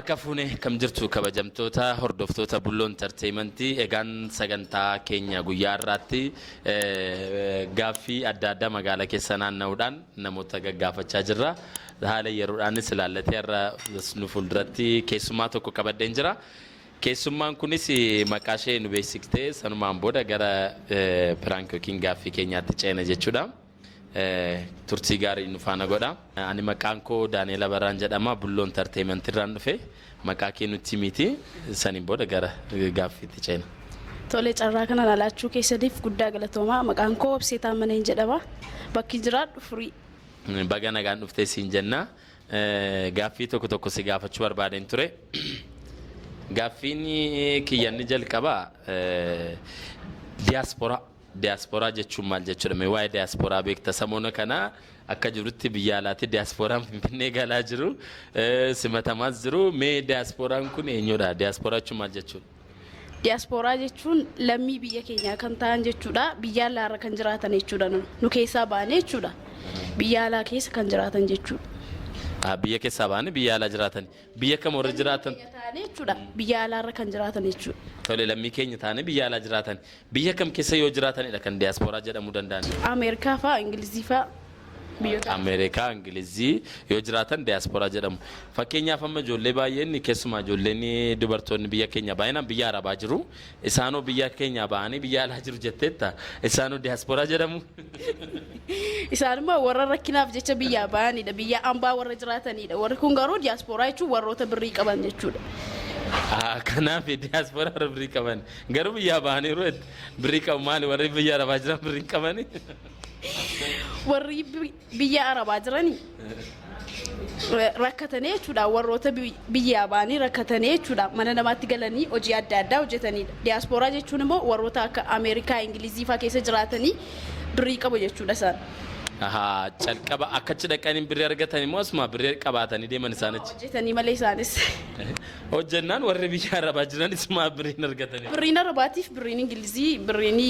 Harka fuunee kam jirtu kabajamtoota hordoftoota Bulloo Entertainmentii egaan sagantaa keenya guyyaa irraatti gaaffii adda addaa magaalaa keessa naanna'uudhaan namoota gaggaafachaa jirra. Haala yeroodhaanis ilaallatee irra nu fuulduratti keessummaa tokko qabadheen jira. Keessummaan kunis maqaa ishee nu beeksiftee sanumaan booda gara piraank yookiin gaaffii keenyaatti ceena jechuudha. Turtii gaarii nu faana godha. Ani maqaan koo Daani'eel Abarraan jedhama. Bulloo Entertainment irraan dhufe maqaa kee nutti miti saniin booda gara gaaffiitti ceena. Tole carraa kana laalachuu keessaniif guddaa galatoomaa. Maqaan koo Obsee Taammaneen jedhama. Bakki jiraadhu Furii. Baga nagaan dhuftee siin jenna. Gaaffii tokko si gaafachuu barbaadeen ture. Gaaffiin kiyyanni jalqabaa diaspora jechuun maal jechuudha? Waa'ee diaspora beekta samoona kana akka jirutti biyya alaatti diasporaan Finfinnee galaa jiru simatamaas jiru. Mee diasporaan kun eenyudha? Diaspora jechuun maal jechuudha? Diaspora jechuun lammii biyya keenyaa kan ta'an jechuudha. Biyya alaarra kan jiraatan jechuudha. Nu keessaa baane jechuudha. Biyya alaa keessa kan jiraatan jechuudha. Biyya keessaa baane biyya alaa jiraatan. Biyya kam warra jiraatan? Biyya alaarra kan jiraatan jechuudha. Tole lammii keenya taane biyya alaa jiraatan. Biyya kam keessa yoo jiraatanidha kan diaspora jedhamuu danda'an? Ameerikaa fa'aa, Ingilizii fa'aa. Ameerikaa, Ingilizii yoo jiraatan diaspora jedhamu. Fakkeenyaaf amma ijoollee baay'een keessumaa ijoolleen dubartoonni biyya keenya baay'inaan biyya arabaa jiru. Isaanoo biyya keenya ba'anii biyya alaa jiru jetteetta. Isaanoo diaspora jedhamu. Isaanuma warra rakkinaaf jecha biyya ba'anidha. Biyya ambaa warra jiraatanidha. Warri kun garuu diaspora jechuun warroota birrii qaban jechuudha. Kanaaf diaspora warra birrii qaban. Garuu biyya ba'aniiru birrii qabu maali? Warri biyya arabaa jiran birrii qabani? Warri biyya arabaa jiranii rakkatanii jechuudha. Warroota biyya ba'anii rakkatanii jechuudha. Mana namaatti galanii hojii adda addaa hojjetanidha. Diaspora jechuun immoo warroota akka Ameerikaa, Ingilizii fa'aa keessa jiraatanii birrii qabu jechuudha isaan. Calqaba akkachi dhaqanii birrii argatan immoo asuma birrii qabaatanii deeman isaanichi. Hojjetanii malee isaanis. Hojjennaan warri biyya arabaa jiran isuma birriin argatanii. Birriin arabaatiif birriin Ingilizii birriin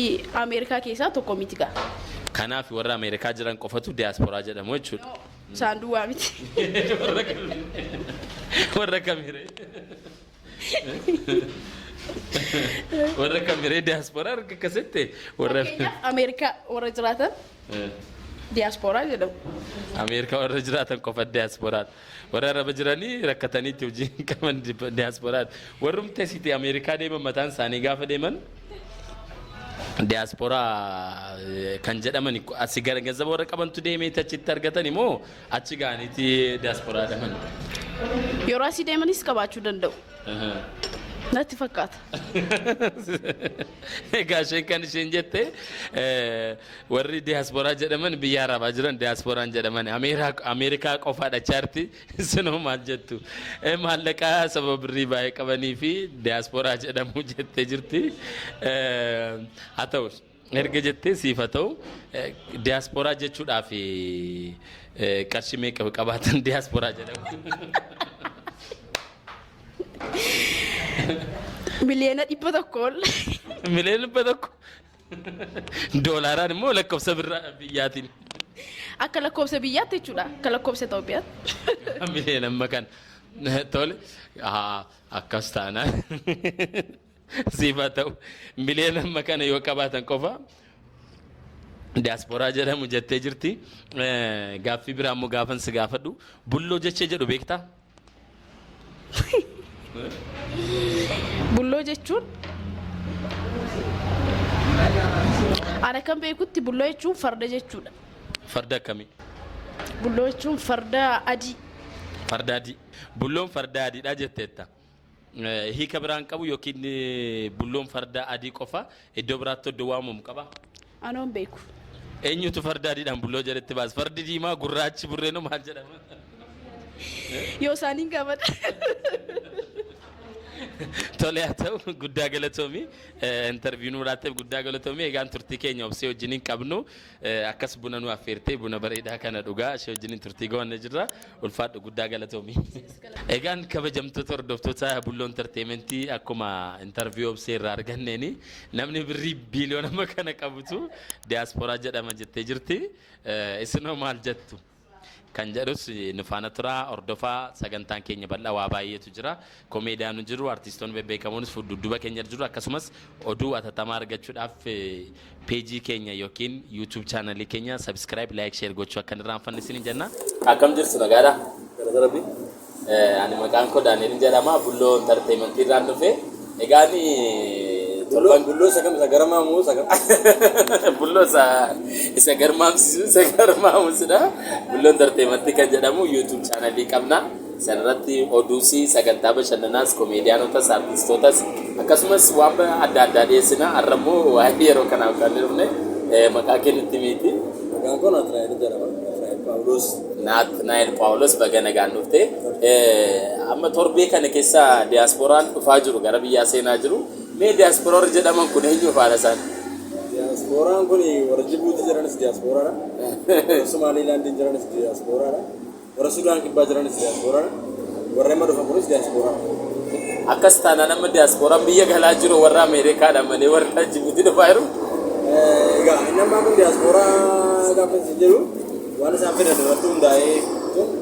Ameerikaa keessaa tokko miti gaa. Kanaaf warra Ameerikaa jiran qofatu diaspora jedhamu jechuudha. Isaan duwwaa miti. Warra kamiree? Warra kamiree diaspora arga akkasitti? Ameerikaa warra jiraatan diaspora jedhamu. Ameerikaa warra jiraatan qofa diaspora. Warra araba jiranii rakkataniitti hojii qaban diaspora. Warrumti asitti Ameerikaa deeman mataan isaanii gaafa deeman diaspora kan jedhaman asi gargaza warra qabantu deemee achitti argatan immoo achi gaaniiti diaspora jedhaman. Yeroo asii deemanis qabaachuu danda'u. Natti fakkaata. Egaa isheen kan isheen jette warri diaspora jedhaman biyya arabaa jiran diasporaan jedhaman Ameerikaa qofaadha chaarti sinoo maal jettu maallaqaa sababa birrii baay'ee qabanii fi diaspora jedhamu jettee jirti. Haa ta'u erga jettee siif haa ta'u diaspora jechuudhaaf qarshii meeqa qabaatan diaspora jedhamu. Miliyoona 100 Miliyoona 100 doolaaraan immoo lakkoofsa biyyaatiin. Akka lakkoofsa biyyaatti jechuudha. Akka lakkoofsa Itoophiyaatti. Miliyoona amma kan tole akkas taanaan siif haa ta'u miliyoona amma kana yoo qabaatan qofa diaspora jedhamu jettee jirti. Gaaffii biraa immoo gaafan si gaafadhu bulloo jechee jedhu beektaa? Bulloo jechuun ana kan beekutti bulloo jechuun farda jechuudha. Farda akkamii? Bulloo jechuun farda adii. Farda adii. Bulloon farda adiidha jetteetta. Hiika biraan qabu yookiin bulloon farda adii qofa iddoo biraatti iddoo waamamu qaba? Anoon beeku. Eenyutu farda adiidhaan bulloo jedhetti baas? Fardi diimaa gurraachi burreenoo maal jedhama? Yoo isaaniin gaafadha. Tole haa ta'u guddaa galatoomii interviiyuu nu laatteef guddaa galatoomii egaan turtii keenya obsee wajjiniin qabnu akkas buna nu affeertee buna bareedaa kana dhugaa ishee wajjiniin turtii goonee jirra ulfaadhu guddaa galatoomii. Egaan kabajamtoota hordoftoota Bulloo Entertainmentii akkuma interviiyuu obsee irraa arganneeni namni birrii biiliyoona kana qabutu diaspora jedhama jettee jirti. Isinoo maal jettu? kan jedhus nu faana tura hordofaa sagantaan keenya bal'aa waa baay'eetu jira komeediyaan nu jiru artistoonni bebbeekamonis dudduuba keenya jiru akkasumas oduu atatamaa argachuudhaaf peejii keenya yookiin YouTube channelii keenya subscribe like share gochuu akka hin irraanfanne isin jenna akkam jirtu nagaadha garabbi ani maqaan koo Daani'el jedhama Bulloo Entertainment irraan dhufe egaani Bulloo sagam sagarmaamu sagam Bulloo isa garmaamsisu Bulloo Entertainment kan jedhamu YouTube channelii qabna sanarratti oduusi sagantaa bashannanaas komeediyaanotas artistootas akkasumas waan adda addaa dhiyeessina arrammoo waa'ee yeroo kanaaf kan dhufne maqaa kennitti miti maqaan koo Naatnaayil Paawulos baga nagaan dhufte amma torbee kana keessa diyaaspooraan dhufaa jiru gara biyyaa seenaa jiru mee diyaaspoora jedhaman kun eenyu faana isaan diyaaspooraan kun warra Jibuuti jiranis diyaaspooraadha warra Somaaliilaandiin jiranis diyaaspooraadha warra Sudaan kibbaa jiranis diyaaspooraadha warra amma dhufan kunis diyaaspooraadha akkas taanaan amma diyaaspooraan biyya galaa jiru warra Ameerikaadha malee warra Jibuuti dhufaa jiru egaa inni ammaa kun diyaaspoora gaafa isin jedhu waan isaan fedhan irratti hundaa'ee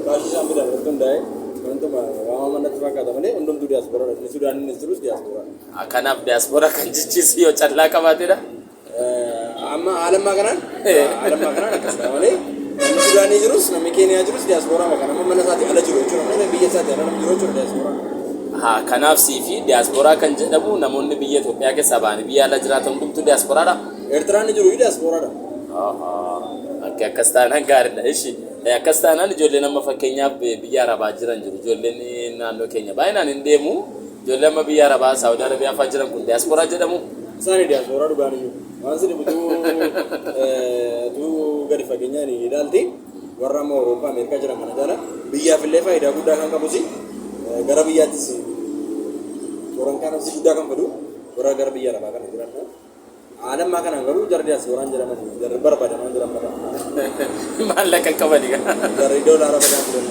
baashii isaan fedhan irratti hundaa'ee wantuma waan mannatti fakkaata malee hundumtuu diyaaspoora inni Sudaaniinis jirus diyaaspoora. Kanaaf diyaaspoora kan jechiis yoo callaa qabaatedha. Amma haalammaa kanaan akkasuma malee namni Sudaanii jirus namni Keeniyaa jirus diyaaspoora maqaan amma mana isaatii ala jiru jechuudha namni biyya isaatii ala jiru jechuudha diyaaspoora. Kanaaf siifi diyaaspoora kan jedhamu namoonni biyya Itoophiyaa keessaa ba'anii biyya ala jiraatan hundumtuu diyaasporaadha. Eertiraan jiru diyaasporaadha. Akkas taanaan gaariidha. Ishi akkas taanaan ijoolleen amma fakkeenyaaf biyya Arabaa jiran jiru. Ijoolleen naannoo keenya baay'inaan hin deemu. Ijoolleen amma biyya Arabaa Saawudii Arabiyaa fa'aa jiran kun diyaasporaa jedhamu. Isaan diyaasporaa dhugaaniyyuu. Waan sin tu gadi fageenyaan ilaalti warra amma Awurooppaa Ameerikaa jiran kana jala biyyaaf illee faayidaa guddaa kan qabusi gara biyyaattis toran kanas guddaa kan fedhu warra gara biyya Arabaa kana jiran. Alammaa kanaan garuu jarri diyaaspooraan jedhaman jarri barbaadaman jedhaman maallaqa qabani jarri doolaara badaa jiran.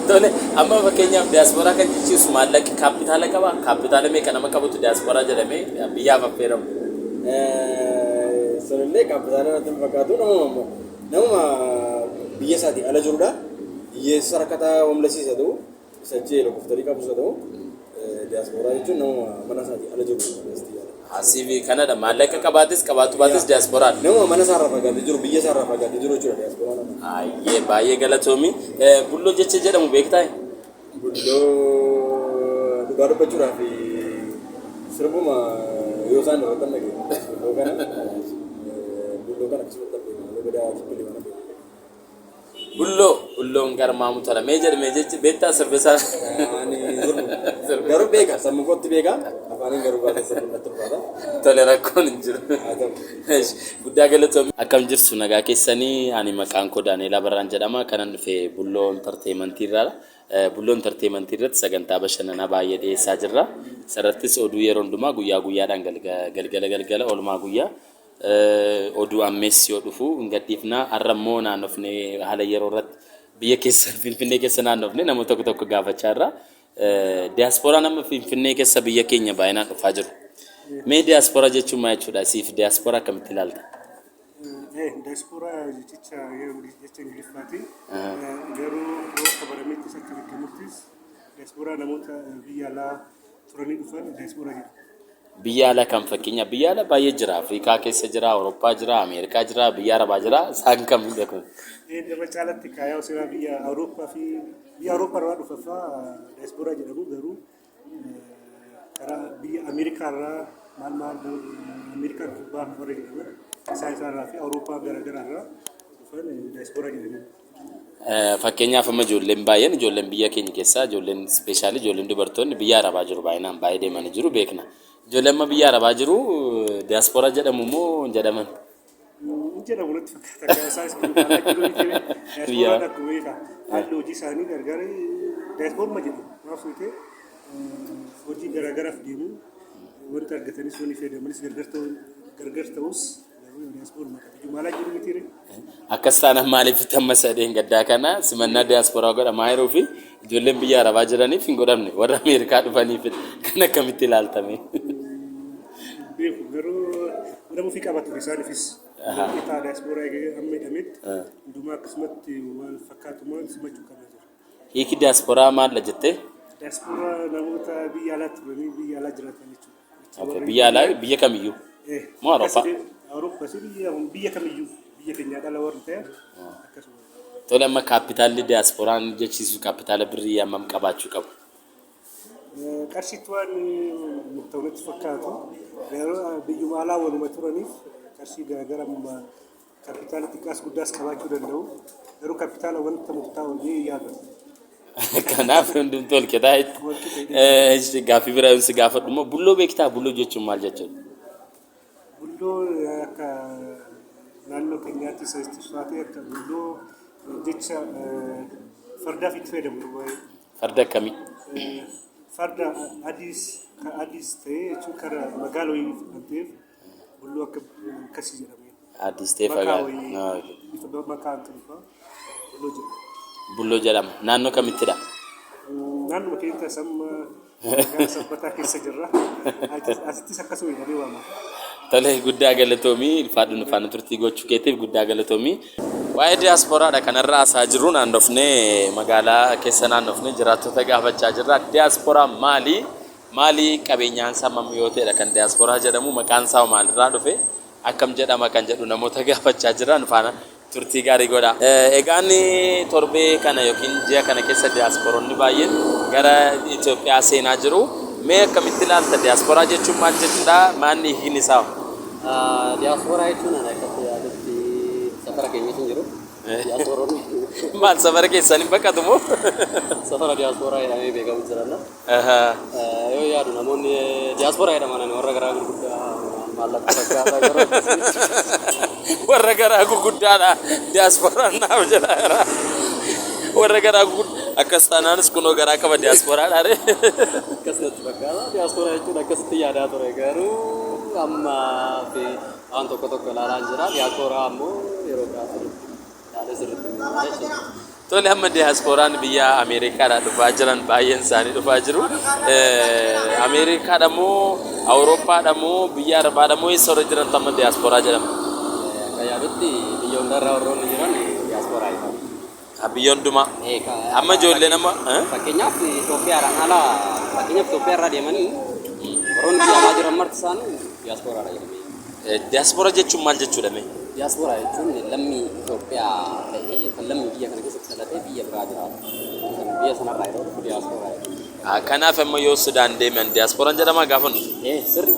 Tole amma fakkeenyaaf diyaaspoora kan jechuus maallaqa kaapitaala qaba kaapitaala meeqa nama qabutu diyaaspoora jedhamee biyyaaf affeeramu. Sanillee kaapitaala natti fakkaatu namuma biyya isaatii ala jirudha. Hiyyeessa rakkataa homlasiisa ta'u isa jeela kuftarii qabus ta'u diyaaspoora jechuun namuma mana isaatii ala jiru. Asiifi kanadha maallaqa qabaatis qabaatu baatis diyaaspooraan. Nama mana isaarraa fagaatee jiru biyya isaarraa fagaatee jiru jechuudha diyaaspooraan. Baay'ee galatoomi. Bulloo jecha jedhamu beektaa? Bulloo dhugaa dubbachuudhaaf sirbuma yoo isaan irratti dhageenya. Bulloo kana akkasumatti dhageenya. Godaa jibbilee mana beeku. Bulloon garmaamu tola. Mee jechi beektaa sirbisaa? Garuu beeka sammuu kootti beeka. Afaanin garuu baatee sirbinnatti ulfaata. Tole rakkoon hin jiru. Guddaa galatoomii. Akkam jirtu nagaa keessanii ani maqaan koo Daani'el Abarraan jedhama kanan dhufe Bulloo Entertainment irraa. Bulloo Entertainment irratti sagantaa bashannanaa baay'ee dhiyeessaa jirra. Sarartis oduu yeroo hundumaa guyyaa guyyaadhaan galgala oolmaa guyyaa. Oduu ammeessi yoo dhufu hin gadhiifna arrammoo naannofne haala yeroo irratti biyya keessa Finfinnee keessa naannofne namoota tokko gaafachaa irra diyaaspoora nama Finfinnee keessa biyya keenya baay'inaan dhufaa jiru. Mee diyaaspoora jechuun maal jechuudha? Siif diyaaspoora akkamitti ilaalta? Diaspora jecha Ingiliffaati. Garuu akka barametti isa akka beekamutti diaspora namoota biyya alaa turanii dhufan diaspora jedhama. Biyya alaa kan fakkeenyaaf biyya alaa baay'ee jira. Afrikaa keessa jira, Awurooppaa jira, Ameerikaa jira, biyya Arabaa jira. Isaan kam beeku? Irra caalatti kaayaa osoo biyya Awurooppaa fi biyya Awurooppaa irraa dhufaffaa diaspora jedhamu garuu karaa biyya Ameerikaa irraa maal Ameerikaa kibbaa warra jedhaman isaan irraa fi Awurooppaa garaagaraa irraa dhufan diaspora jedhamu. Fakkeenyaaf amma ijoolleen baay'een ijoolleen biyya keenya keessaa ijoolleen ispeeshaalii ijoolleen dubartoonni biyya Arabaa jiru baay'inaan baay'ee deemanii jiru beekna. Ijoolleen amma biyya Arabaa jiru diaspora jedhamu moo jedhaman? Jedhamu natti fakkaata. Isaanis diaspora akkuma beekaa haalli hojii isaanii gargaaree diaspora jedhamu. Maaf ta'e hojii garaagaraaf deemu wanta argatanis wanti fayyadamanis gargar ta'us akkas taanaan maaliif tamma sadeen gaddaa kana simannaa diaspora godhamaa jiruu fi ijoolleen biyya Arabaa jiraniif hin godhamne warra Ameerikaa dhufaniif kan akkamitti ilaaltame? Garuu nama fi qabatu isaaniifis kita diaspora amma damit nduma kismatti wal fakatuma simaju kana jira Hiiki diasporaa maal la jettee? diaspora namoota biyya alaa turanii biyya alaa jiraatan Okay, biyya alaa biyya kamiyyuu? Moo Awurooppaa? Awurooppaa si biyya kamiyyuu biyya keenya dhala warri ta'e akkasuma. Tole amma kaapitaalli diasporaan jechiisu kaapitaala birrii hammam qabaachuu qabu? Qarshiitti waan murtaa'utti fakkaatu yeroo biyyuma alaa waluma turaniif qarshii garaagaraa kaapitaala xiqqaas guddaas qabaachuu danda'u garuu kaapitaala wanta murtaa'u ni yaada. Kanaaf hundumtuu ol keetaa jechuudha. Gaaffii biraa yoon si gaafadhu immoo bulloo beektaa? Bulloo jechuun maal jechuudha? Bulloo akka naannoo keenyaatti istiffaatee akka bulloo jecha fardaaf itti fayyadamu. Farda akkamii? Farda adiis ta'ee jechuun karaa magaala wayii kan ta'eef bulloo akkasii jedhame. Adiis ta'ee fagaata. Maqaan turuufaa bulloo jedhama. Bulloo jedhama. Naannoo kamittidha? Naannoo keenya samma gara sabbataa keessa jirra. Asittis akkasuma jedhamee waamama. Tole guddaa galatoomii ilfaadhu nufaana turtii gochuu keetiif guddaa galatoomii. Waa'ee diaasporaadha kanarraa haasaa jirru naannofnee magaalaa keessa naannofnee jiraattota gaafachaa jirra. Diaasporaa maali? Maali qabeenyaan isaa yoo ta'edha kan diaasporaa jedhamu maqaan isaa maalirraa dhufe akkam jedhama kan jedhu namoota gaafachaa jirra nufaana turtii gaarii godha. Egaan torbee kana yookiin ji'a kana keessa diaasporoonni baay'een gara Itoophiyaa seenaa jiru. Mee akkamitti ilaalta diaasporaa jechuun maal jechuudha? Maanni hiikni isaa? Diaasporaa jechuun akkatti yaadatti safara keenya hin jiru. Diaasporoonni maal safara keessan hin bakkatu moo? Safara diaasporaa jedhamee beekamu jiraanna. Yoo yaadu namoonni diaasporaa jedhaman warra garaa gurguddaa maallaqa fakkaataa yeroo warra garaa gurguddaadha diaasporaan naaf jedha. Warra garaa gurguddaa akkas taanaanis kunoo garaa qaba diaasporaadha re. Akkasumatti fakkaata diaasporaa jechuun akkasitti yaadaa ture garuu amma fi waan tokko ilaalaa jira. Diaasporaa ammoo yeroo gaafatu yaada sirriitti jechuudha. Tole amma diaasporaan biyya Ameerikaadhaa dhufaa jiran baay'een isaanii dhufaa jiru. Ameerikaadha moo Awurooppaadha moo biyya Arabaadha moo eessa warra jiran amma diaasporaa jedhama? Akka yaadutti biyyoon darraa warroonni jiran diaasporaa jedhamu. Biyyoon dhumaa. Amma ijoollee nama. Fakkeenyaaf Itoophiyaadhaan ala fakkeenyaaf Itoophiyaarraa deemanii warroonni biyya alaa jiran marti isaanii diaasporaadha jedhamee. Diaaspora jechuun maal jechuudha mee? Diaasporaa jechuun lammii Itoophiyaa ta'ee kan lammii biyya kana keessatti dhalatee biyya biraa jiraatu. Biyya sanarraa yeroo dhufu diaasporaa jedhama. Kanaaf amma yoo Sudaan deeman diaasporaan jedhama gaafa nu. Sirri.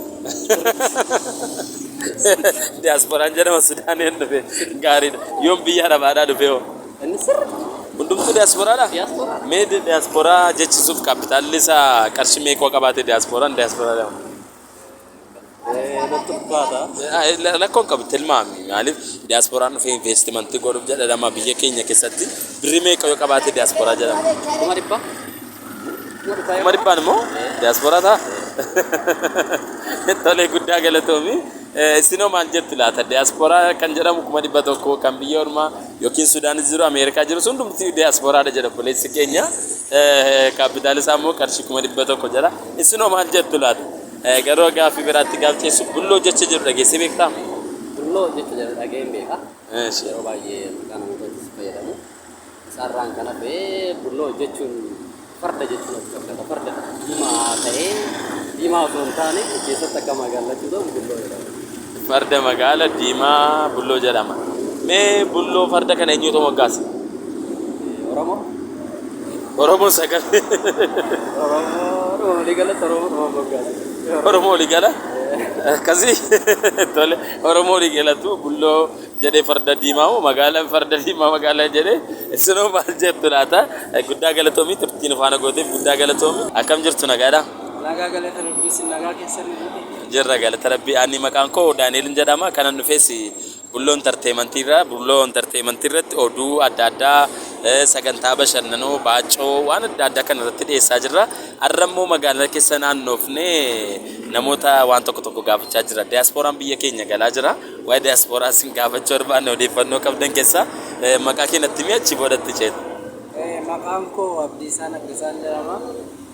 Diaasporaan jedhama Sudaaniin dhufe gaariidha. Yoom biyya Arabaadhaa dhufe hoo? Inni sirri. Hundumtuu diaasporaadha? Diaasporaa. Mee diaasporaa jechisuuf kaapitaalli isaa qarshii meeqoo qabaate diaasporaan diaasporaa jedhama? Lakkoon qabu tilmaami maaliif diaasporaan dhufee investimentii godhuuf jedhama biyya keenya keessatti birrii meeqa yoo qabaate diaasporaa jedhama? 1,000. 1,000 immoo diaasporaa ta'a? Tole guddaa galatoomii. Isinoo maal jettu laata? Diaasporaa kan jedhamu 100,000 kan biyya ormaa yookiin Sudaanis jiru Ameerikaa jiru hundumtuu diaasporaadha jedha poleessi keenya. Kaapitaali isaa immoo qarshii 100,000 jedha. Isinoo maal jettu laata? Garuu gaaffii biraatti gaafcheessu bulloo jecha jiru dhageessee beektaa? Bulloo jecha jiru dhageen beeka. Yeroo baay'ee maqaa namoota fayyadamu. Sarraan kana ta'ee bulloo jechuun farda jechuun akkasumas farda diimaa ta'ee diimaa osoo hin taane keessatti akka magaalaatti ta'u bulloo jedhama. Farda magaala diimaa bulloo jedhama. Mee bulloo farda kana eenyutu moggaase? Oromoo. Oromoo sagal. Oromoo ligalatti Oromoo moggaase. Oromoo ligala? Akkasii tole Oromoo ligalatu bulloo jedhee farda diimaa moo magaala farda diimaa magaala jedhee isinoo maal jettu laata? Guddaa galatoomii turtiin faana gooteef guddaa galatoomii. Akkam jirtu nagaadhaa? Nagaa galata rabbii sin nagaa keessan jirra galata rabbii ani maqaan koo Daani'el jedhama kanan dhufees bulloo entertainmentii irratti oduu adda addaa sagantaa bashannanoo baacoo waan adda addaa kan irratti dhiyeessaa jirra. Har'ammoo magaalaa keessa naannoofnee namoota waan tokko gaafachaa jira. Diaasporaan biyya keenya galaa jira. Waa'ee diaasporaa sin gaafachuu barbaanne odeeffannoo qabdan keessaa maqaa keenyatti mi achi boodatti ceetu. Maqaan koo Abdiisaan jedhama.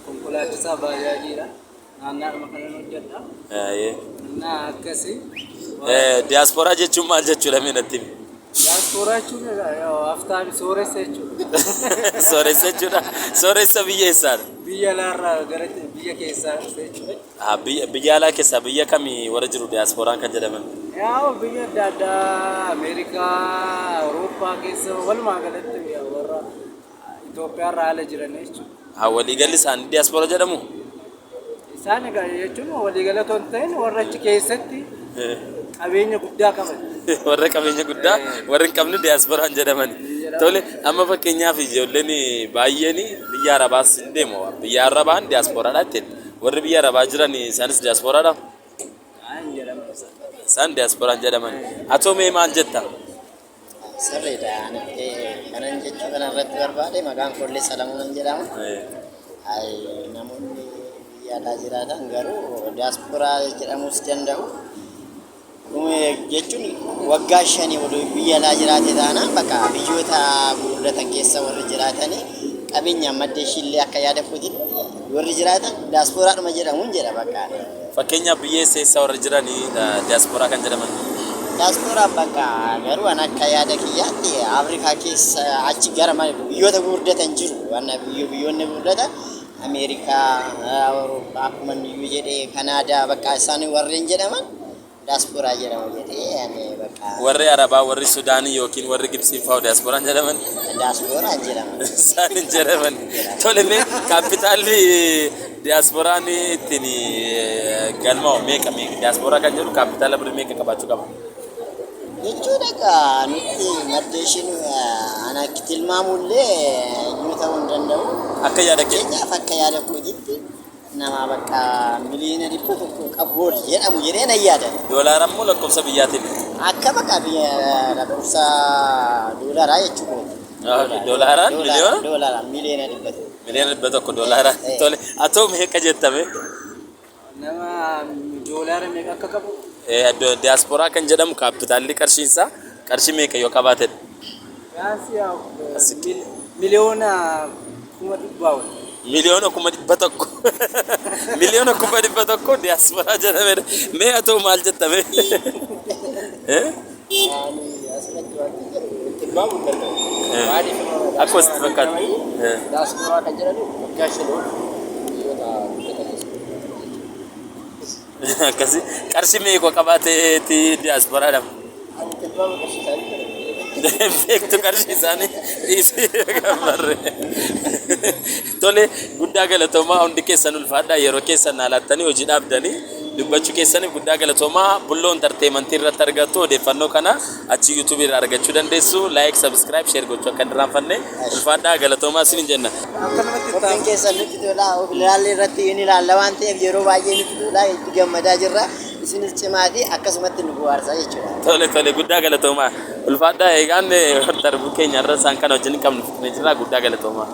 Konkolaachisaa baajaajiidha. Naannaadhuma kanan hojjedha. Naa akkasii Diaspooraa jechuun maal jechuudha meenatti? Diaspora jechuun aftaan sooressa jechuudha. Sooressa jechuudha. Sooressa biyya eessaadha? Biyya alaarraa gara biyya keessaa jechuudha. Biyya alaa keessaa biyya kamii warra jiru diasporaan kan jedhaman? Yaa biyya adda addaa Ameerikaa, Awurooppaa keessa walumaa galatti warra Itoophiyaarraa ala jiran jechuudha. Waliigalli isaanii diaspora jedhamu? Isaan egaa jechuun waliigala otoo hin ta'in warra achi keessatti qabeenya guddaa qaban. Warra qabeenya guddaa warra hin qabne diasporaan jedhamani. Tole amma fakkeenyaaf ijoolleen baay'een biyya Arabaas hin deemu. Biyya Arabaan diasporaadha jettee. Warri biyya Arabaa jiran isaanis diasporaadha. Isaan diasporaan jedhaman. Atoo mee maal jetta? Sirriidha. Kanan jechuu kanarratti barbaade maqaan koollee Salamuun jedhama. Namoonni biyya alaa jiraatan garuu diasporaa jedhamuus danda'u. Jechuun waggaa 5 waliin biyya alaa jiraate taanaan bakka biyyoota gurguddatan keessa warri jiraatanii qabeenya maddeeshillee akka yaada fuutiin warri jiraatan diasporaadhuma jedhamuun jedha bakka. Fakkeenyaaf biyya eessa warri jiranii diasporaa kan jedhaman? Diasporaan bakka garuu an akka yaada kiyyaatti Afrikaa keessa achi gara biyyoota gurguddatan jiru. Biyyoonni gurguddatan Ameerikaa, Awurooppaa akkuma iyyuu jedhee Kanaadaa bakka isaanii warreen jedhaman diaspora jedhama jedhee bakka. Warri Arabaa, warri Sudaanii yookiin warri Gibsii fa'aa diasporaan jedhaman? Diaspora jedhama. Isaan hin jedhaman. Tole mee kaapitaalli diasporaan ittiin galmaa'u meeqa? Diasporaa kan jedhu kaapitaala birrii meeqa qabaachuu qaba? Jechuudha egaa nuti maddeeshin ana tilmaamullee iyyuu ta'uu hin danda'u. Akka yaada kee? Keenyaaf akka yaada kootiitti nama bakka miliyoona 100 qabu jedhamu jedhee na yaada. Doolaaraan moo lakkoofsa biyyaatiin? Akka bakka biyya lakkoofsa doolaaraa jechuudha. Doolaaraan miliyoona? Doolaaraan miliyoona 100. Miliyoona 100 doolaaraan. Tole atoo meeqa jettame? Nama doolaara meeqa akka qabu? Diasporaa kan jedhamu kaapitaalli qarshiinsaa qarshii meeqa yoo qabaatedha? Yaansi miliyoona 100,000. Miliyoona 100,000. Miliyoona 100,000 diasporaa jedhamedha. Mee atoo maal jettame? Akka wasitti fakkaatu. Diaspora kan jedhamu waggaa 5 Akkasii qarshii meeqa qabaateeti diasporaadhaaf? Beektu qarshii isaanii dhiisii gammarre. Tole guddaa galatoomaa hundi keessan ulfaadhaa yeroo keessan naalattanii hojii dhaabdanii dubbachuu keessaniif guddaa galatoomaa Bulloo Entertainmentii irratti argattu odeeffannoo kana achi YouTube irraa argachuu dandeessu. Like, subscribe, share gochuu akka hin irraanfanne ulfaadhaa galatoomaa isin jenna. Qophiin keessan nutti tola. Ilaallee irratti inni ilaalla waan ta'eef yeroo baay'ee nutti tola. Itti gammadaa jirra. Isinis cimaa fi akkasumatti nu bohaarsaa jechuudha. Tole guddaa galatoomaa ulfaadhaa eegaan darbu keenya irra isaan kana wajjin qabnu fitnee jirra guddaa galatoomaa.